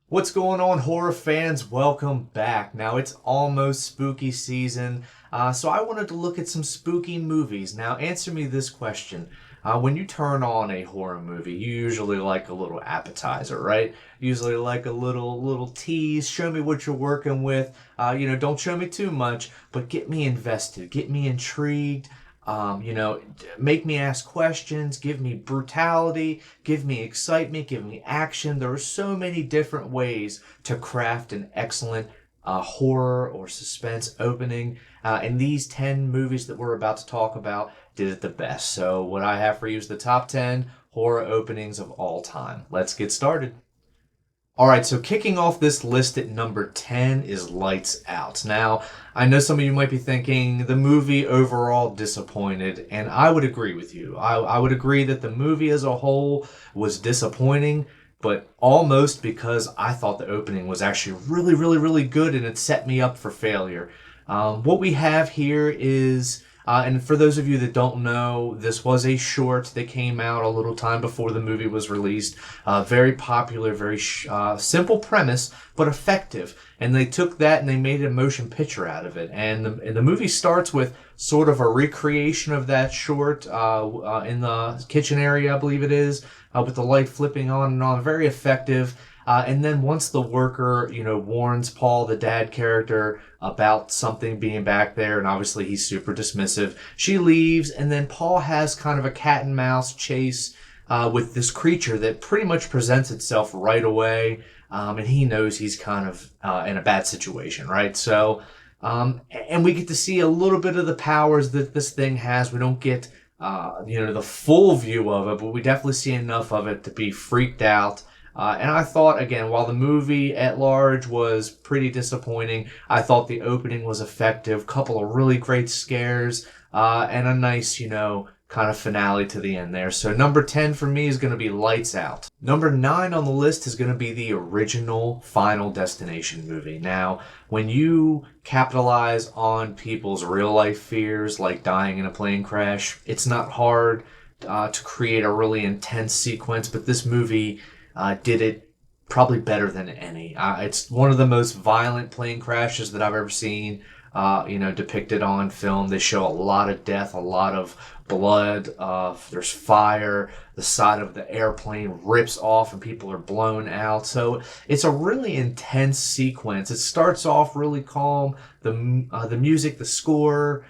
What's going on, horror fans? Welcome back. Now, it's almost spooky season, so I wanted to look at some spooky movies. Now, answer me this question. When you turn on a horror movie, you usually like a little appetizer, right? Usually like a little tease, show me what you're working with. Don't show me too much, but get me invested, get me intrigued. Make me ask questions, give me brutality, give me excitement, give me action. There are so many different ways to craft an excellent horror or suspense opening. And these 10 movies that we're about to talk about did it the best. So, what I have for you is the top 10 horror openings of all time. Let's get started. All right, so kicking off this list at number 10 is Lights Out. Now, I know some of you might be thinking the movie overall disappointed, and I would agree with you. I would agree that the movie as a whole was disappointing, but almost because I thought the opening was actually really, really, really good and it set me up for failure. What we have here is and for those of you that don't know, this was a short that came out a little time before the movie was released. Very popular, very simple premise, but effective. And they took that and they made a motion picture out of it. And the movie starts with sort of a recreation of that short in the kitchen area, I believe it is, with the light flipping on and on. Very effective. And then once the worker, warns Paul, the dad character, about something being back there, and obviously he's super dismissive, she leaves, and then Paul has kind of a cat and mouse chase with this creature that pretty much presents itself right away, and he knows he's kind of in a bad situation, right? So, and we get to see a little bit of the powers that this thing has. We don't get, the full view of it, but we definitely see enough of it to be freaked out. And I thought, again, while the movie at large was pretty disappointing, I thought the opening was effective. Couple of really great scares, and a nice, kind of finale to the end there. So number 10 for me is going to be Lights Out. Number 9 on the list is going to be the original Final Destination movie. Now, when you capitalize on people's real life fears, like dying in a plane crash, it's not hard to create a really intense sequence, but this movie did it probably better than any. It's one of the most violent plane crashes that I've ever seen, depicted on film. They show a lot of death, a lot of blood. There's fire. The side of the airplane rips off and people are blown out. So it's a really intense sequence. It starts off really calm. The music, the score,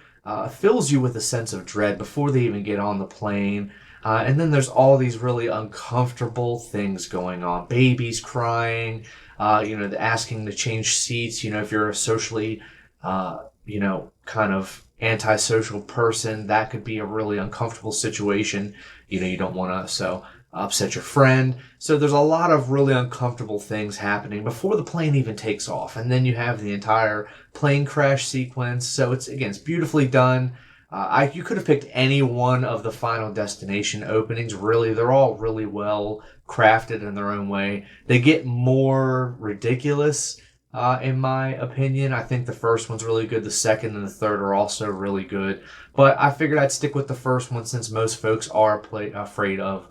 fills you with a sense of dread before they even get on the plane. And then there's all these really uncomfortable things going on. Babies crying, the asking to change seats. If you're a socially, kind of antisocial person, that could be a really uncomfortable situation. You don't want to upset your friend. So there's a lot of really uncomfortable things happening before the plane even takes off. And then you have the entire plane crash sequence. So it's beautifully done. You could have picked any one of the Final Destination openings. Really, they're all really well crafted in their own way. They get more ridiculous, in my opinion. I think the first one's really good. The second and the third are also really good. But I figured I'd stick with the first one since most folks are afraid of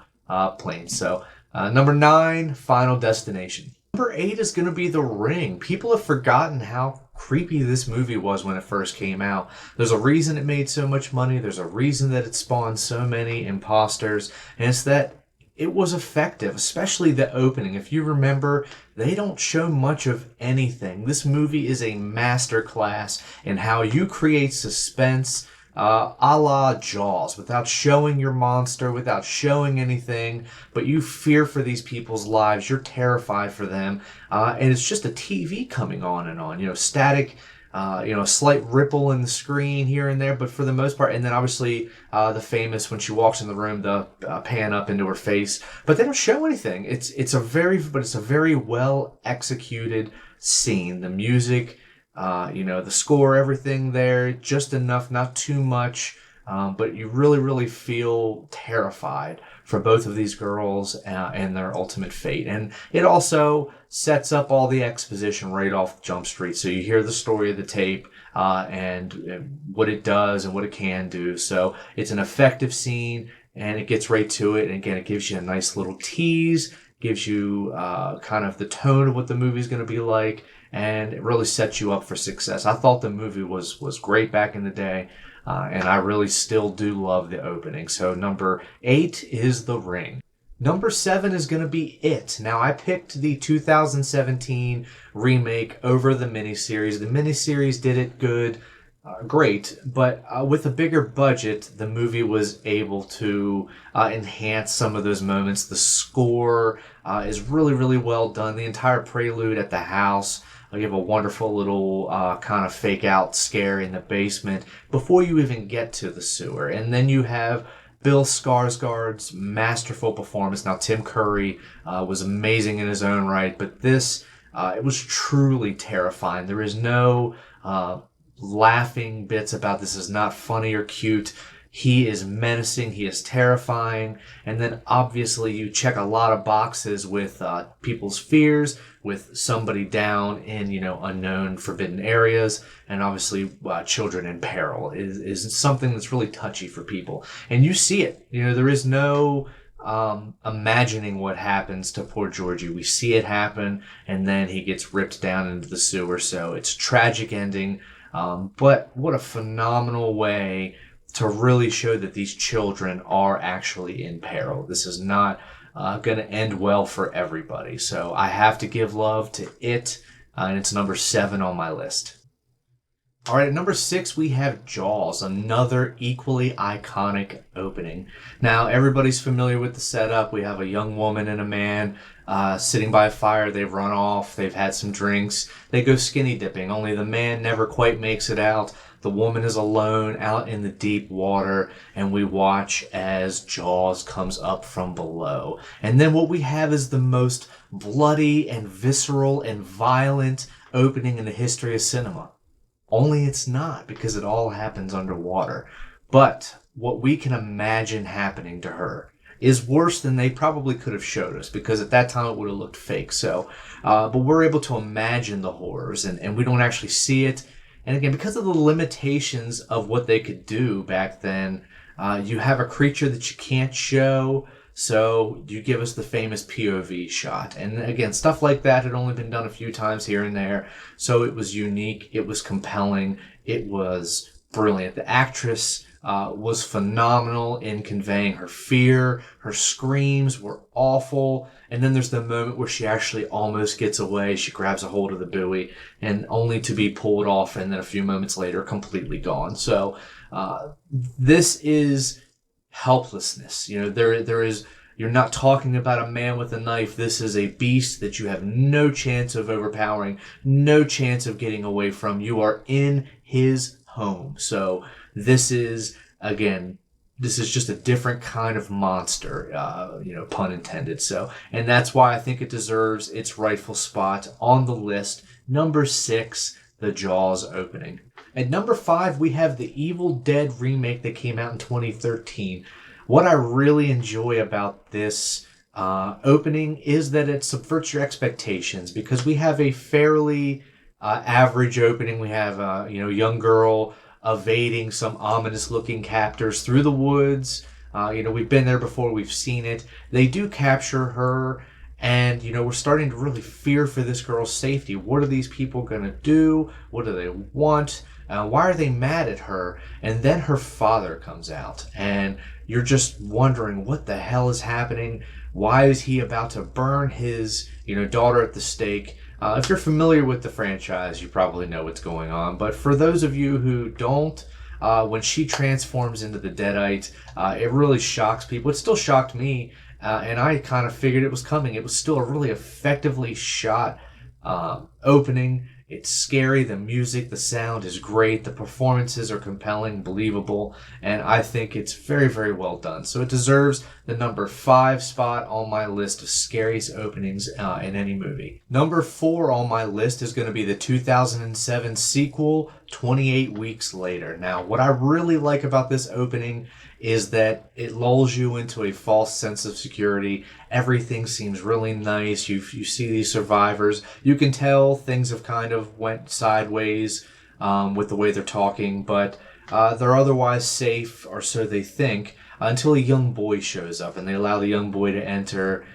planes. So, number 9, Final Destination. Number 8 is going to be The Ring. People have forgotten how creepy this movie was when it first came out. There's a reason it made so much money. There's a reason that it spawned so many imposters. And it's that it was effective, especially the opening. If you remember, they don't show much of anything. This movie is a masterclass in how you create suspense, a la Jaws, without showing your monster, without showing anything, but you fear for these people's lives. You're terrified for them, and it's just a TV coming on and on. Static, a slight ripple in the screen here and there, but for the most part, and then obviously the famous when she walks in the room, the pan up into her face, but they don't show anything. It's a very well executed scene. The music. The score, everything there, just enough, not too much, but you really, really feel terrified for both of these girls and their ultimate fate. And it also sets up all the exposition right off Jump Street. So you hear the story of the tape and what it does and what it can do. So it's an effective scene, and it gets right to it. And again, it gives you a nice little tease gives you kind of the tone of what the movie's going to be like, and it really sets you up for success. I thought the movie was great back in the day, and I really still do love the opening. So number 8 is The Ring. Number 7 is going to be It. Now, I picked the 2017 remake over the miniseries. The miniseries did it good, great, but with a bigger budget, the movie was able to enhance some of those moments. The score is really, really well done. The entire prelude at the house, you have a wonderful little kind of fake out scare in the basement before you even get to the sewer. And then you have Bill Skarsgård's masterful performance. Now, Tim Curry was amazing in his own right, but this, it was truly terrifying. There is no laughing bits about this. Is not funny or cute. He is menacing. He is terrifying. And then obviously you check a lot of boxes with people's fears, with somebody down in, unknown forbidden areas. And obviously children in peril is something that's really touchy for people. And you see it. There is no imagining what happens to poor Georgie. We see it happen, and then he gets ripped down into the sewer. So it's a tragic ending. But what a phenomenal way to really show that these children are actually in peril. This is not going to end well for everybody. So I have to give love to It, and it's number 7 on my list. All right, at number 6, we have Jaws, another equally iconic opening. Now, everybody's familiar with the setup. We have a young woman and a man sitting by a fire. They've run off. They've had some drinks. They go skinny dipping, only the man never quite makes it out. The woman is alone out in the deep water, and we watch as Jaws comes up from below. And then what we have is the most bloody and visceral and violent opening in the history of cinema. Only it's not, because it all happens underwater. But what we can imagine happening to her is worse than they probably could have showed us, because at that time it would have looked fake. So, but we're able to imagine the horrors, and we don't actually see it. And again, because of the limitations of what they could do back then, you have a creature that you can't show, so you give us the famous POV shot. And again, stuff like that had only been done a few times here and there, so it was unique, it was compelling, it was brilliant. The actress was phenomenal in conveying her fear. Her screams were awful. And then there's the moment where she actually almost gets away. She grabs a hold of the buoy, and only to be pulled off, and then a few moments later, completely gone. So this is helplessness. There is. You're not talking about a man with a knife. This is a beast that you have no chance of overpowering, no chance of getting away from. You are in his home. So this is, again, this is just a different kind of monster, pun intended. So, and that's why I think it deserves its rightful spot on the list. Number 6, the Jaws opening. At number 5, we have the Evil Dead remake that came out in 2013. What I really enjoy about this opening is that it subverts your expectations, because we have a fairly average opening. We have a young girl evading some ominous-looking captors through the woods. We've been there before. We've seen it. They do capture her, and, we're starting to really fear for this girl's safety. What are these people going to do? What do they want? Why are they mad at her? And then her father comes out, and you're just wondering, what the hell is happening? Why is he about to burn his, daughter at the stake? If you're familiar with the franchise, you probably know what's going on. But for those of you who don't, when she transforms into the Deadite, it really shocks people. It still shocked me, and I kind of figured it was coming. It was still a really effectively shot opening. It's scary. The music, the sound is great. The performances are compelling, believable, and I think it's very, very well done. So it deserves the number 5 spot on my list of scariest openings in any movie. Number 4 on my list is going to be the 2007 sequel, 28 Weeks Later. Now, what I really like about this opening is that it lulls you into a false sense of security. Everything seems really nice. You see these survivors. You can tell things have kind of went sideways with the way they're talking, but they're otherwise safe, or so they think, until a young boy shows up, and they allow the young boy to enter.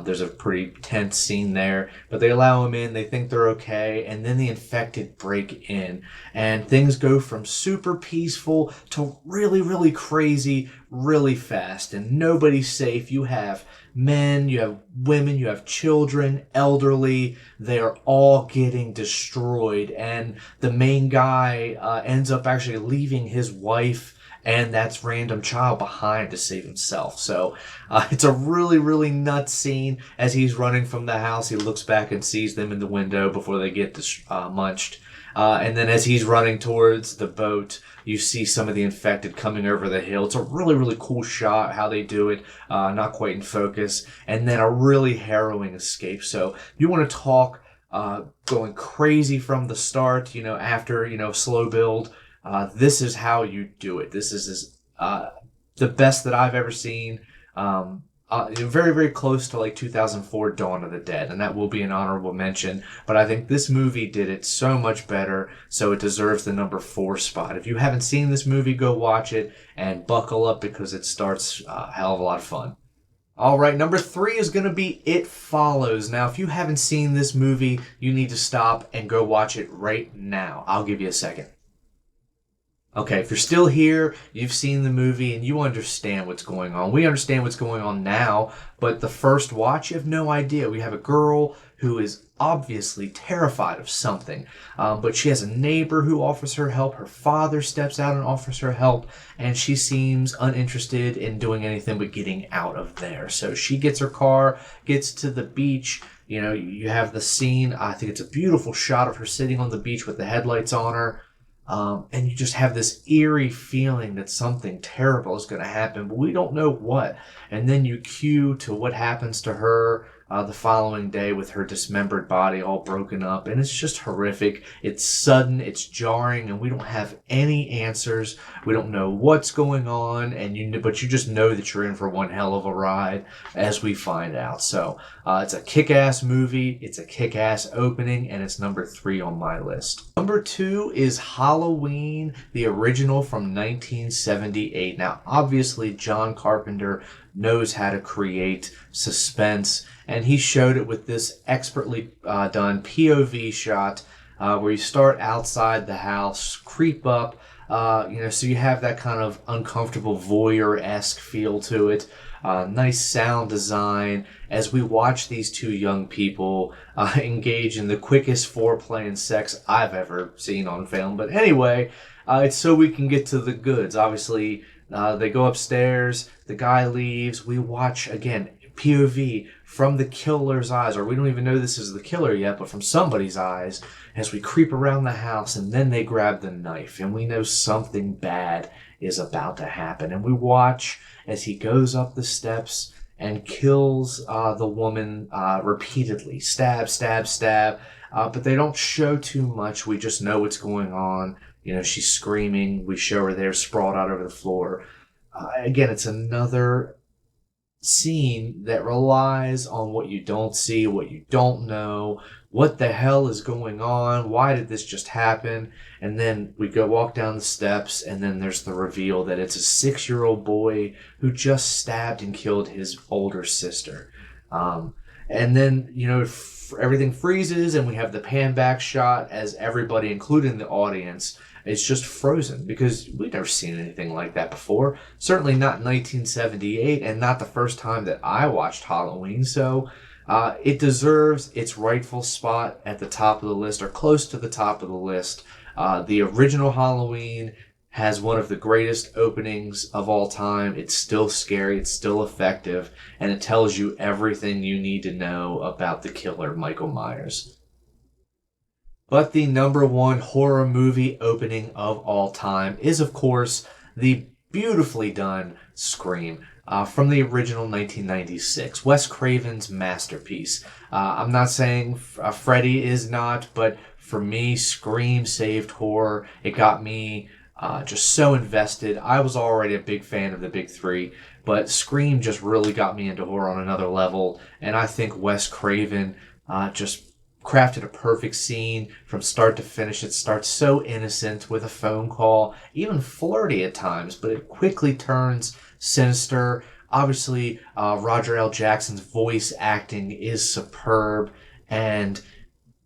There's a pretty tense scene there, but they allow him in. They think they're okay, and then the infected break in, and things go from super peaceful to really, really crazy, really fast, and nobody's safe. You have men, you have women, you have children, elderly. They are all getting destroyed, and the main guy ends up actually leaving his wife and that's random child behind to save himself. So it's a really, really nuts scene. As he's running from the house, he looks back and sees them in the window before they get munched. And then as he's running towards the boat, you see some of the infected coming over the hill. It's a really, really cool shot, how they do it, not quite in focus. And then a really harrowing escape. So you want to talk going crazy from the start, after, slow build. This is how you do it. This is the best that I've ever seen. Very, very close to like 2004 Dawn of the Dead, and that will be an honorable mention. But I think this movie did it so much better, so it deserves the number 4 spot. If you haven't seen this movie, go watch it and buckle up because it starts a hell of a lot of fun. All right, number 3 is going to be It Follows. Now, if you haven't seen this movie, you need to stop and go watch it right now. I'll give you a second. Okay, if you're still here, you've seen the movie, and you understand what's going on. We understand what's going on now, but the first watch, you have no idea. We have a girl who is obviously terrified of something, but she has a neighbor who offers her help. Her father steps out and offers her help, and she seems uninterested in doing anything but getting out of there. So she gets her car, gets to the beach. You have the scene. I think it's a beautiful shot of her sitting on the beach with the headlights on her. And you just have this eerie feeling that something terrible is going to happen, but we don't know what. And then you cue to what happens to her the following day with her dismembered body all broken up. And it's just horrific. It's sudden, it's jarring, and we don't have any answers. We don't know what's going on, but you just know that you're in for one hell of a ride as we find out. So it's a kick-ass movie. It's a kick-ass opening, and it's number 3 on my list. Number 2 is Halloween, the original from 1978. Now, obviously, John Carpenter knows how to create suspense, and he showed it with this expertly done POV shot where you start outside the house, creep up, so you have that kind of uncomfortable voyeur-esque feel to it. Nice sound design as we watch these 2 young people engage in the quickest foreplay and sex I've ever seen on film. But anyway, it's so we can get to the goods. Obviously, they go upstairs, the guy leaves, we watch, again, POV from the killer's eyes, or we don't even know this is the killer yet, but from somebody's eyes, as we creep around the house, and then they grab the knife, and we know something bad is about to happen. And we watch as he goes up the steps and kills the woman repeatedly. Stab, stab, stab. But they don't show too much. We just know what's going on. She's screaming. We show her there sprawled out over the floor. Again, it's another scene that relies on what you don't see, what you don't know, what the hell is going on, why did this just happen? And then we go walk down the steps, and then there's the reveal that it's a 6-year-old boy who just stabbed and killed his older sister. And then, everything freezes, and we have the pan back shot as everybody, including the audience, is just frozen because we've never seen anything like that before. Certainly not in 1978, and not the first time that I watched Halloween. So it deserves its rightful spot at the top of the list, or close to the top of the list. The original Halloween has one of the greatest openings of all time. It's still scary, it's still effective, and it tells you everything you need to know about the killer, Michael Myers. But the number 1 horror movie opening of all time is, of course, the beautifully done Scream from the original 1996, Wes Craven's masterpiece. I'm not saying Freddy is not, but for me, Scream saved horror. It got me just so invested. I was already a big fan of the big 3, but Scream just really got me into horror on another level, and I think Wes Craven just crafted a perfect scene from start to finish. It starts so innocent with a phone call, even flirty at times, but it quickly turns sinister Obviously, Roger L. Jackson's voice acting is superb, and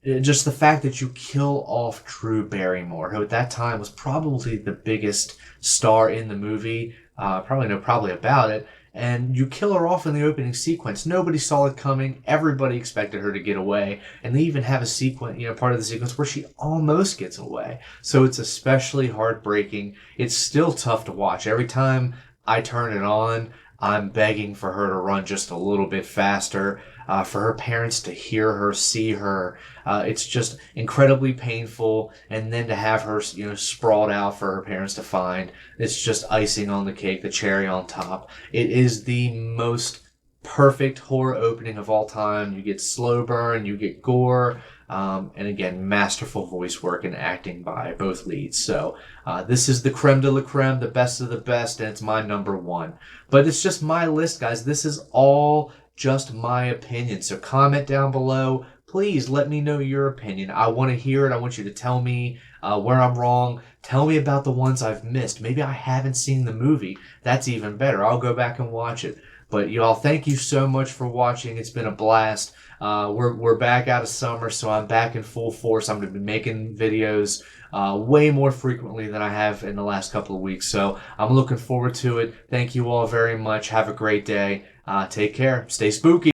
just the fact that you kill off Drew Barrymore, who at that time was probably the biggest star in the movie, probably about it, and you kill her off in the opening sequence. Nobody saw it coming. Everybody expected her to get away, and they even have a sequence, part of the sequence where she almost gets away. So it's especially heartbreaking. It's still tough to watch. Every time I turn it on, I'm begging for her to run just a little bit faster, for her parents to hear her, see her. It's just incredibly painful. And then to have her, sprawled out for her parents to find, it's just icing on the cake, the cherry on top. It is the most perfect horror opening of all time. You get slow burn, you get gore, and again, masterful voice work and acting by both leads. So this is the creme de la creme, the best of the best, and it's my number one. But it's just my list, guys. This is all just my opinion. So comment down below. Please let me know your opinion. I want to hear it. I want you to tell me where I'm wrong. Tell me about the ones I've missed. Maybe I haven't seen the movie. That's even better. I'll go back and watch it. But y'all, thank you so much for watching. It's been a blast. We're back out of summer, so I'm back in full force. I'm going to be making videos way more frequently than I have in the last couple of weeks. So I'm looking forward to it. Thank you all very much. Have a great day. Take care. Stay spooky.